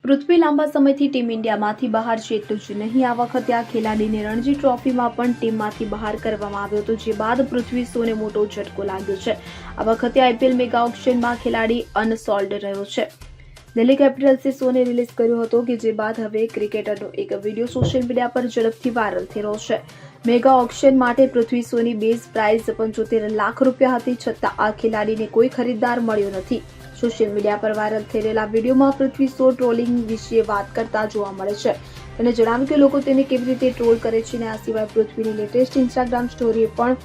પૃથ્વી લાંબા સમયથી ટીમ ઇન્ડિયામાંથી બહાર છે. એટલું જ નહીં, આ વખતે આ ખેલાડીને રણજી ટ્રોફીમાં પણ ટીમમાંથી બહાર કરવામાં આવ્યો હતો, જે બાદ પૃથ્વી શોને મોટો ઝટકો લાગ્યો છે. આ વખતે આઈપીએલ મેગા ઓક્શનમાં ખેલાડી અનસોલ્ડ રહ્યો છે. દિલ્હી કેપિટલ્સે શોને રિલીઝ કર્યો હતો, કે જે બાદ હવે ક્રિકેટરનો એક વિડીયો સોશિયલ મીડિયા પર ઝડપથી વાયરલ થઈ રહ્યો છે. મેગા ઓક્શન માટે પૃથ્વી શોની બેઝ પ્રાઇઝ 75 લાખ રૂપિયા હતી, છતાં આ ખેલાડીને કોઈ ખરીદદાર મળ્યો નથી. સોશિયલ મીડિયા પર વાયરલ થઈ રહેલા વિડીયોમાં પૃથ્વી શો ટ્રોલિંગ વિશે વાત કરતા જોવા મળે છે. તેને જણાવ્યું કે લોકો તેને કેવી રીતે ટ્રોલ કરે છે, અને આ સિવાય પૃથ્વીની લેટેસ્ટ ઇન્સ્ટાગ્રામ સ્ટોરી પણ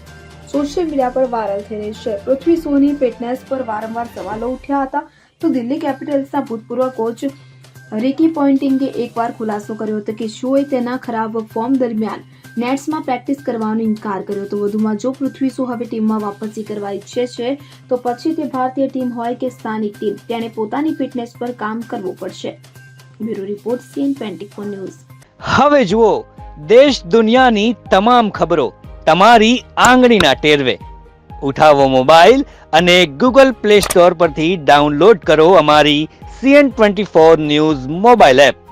સોશિયલ મીડિયા પર વાયરલ થઈ રહી છે. પૃથ્વી શોની ફિટનેસ પર વારંવાર સવાલો ઉઠ્યા હતા, તો દિલ્હી કેપિટલ્સના ભૂતપૂર્વ કોચ રિકી પોન્ટિંગે એકવાર ખુલાસો કર્યો હતો કે શોએ તેના ખરાબ ફોર્મ દરમિયાન નેટ્સમાં પ્રેક્ટિસ કરવાનો ઇનકાર કર્યો હતો. વધુમાં, જો પૃથ્વી શો હવે ટીમમાં વાપસી કરવા ઈચ્છે છે, તો પછી તે ભારતીય ટીમ હોય કે સ્થાનિક ટીમ, તેણે પોતાની ફિટનેસ પર કામ કરવું પડશે. Bureau report, CN24 news. હવે જુઓ દેશ દુનિયાની તમામ ખબરો તમારી આંગળીના ટેરવે. ઉઠાવો મોબાઈલ અને Google Play Store પરથી ડાઉનલોડ કરો અમારી CN24 ન્યૂઝ મોબાઈલ એપ.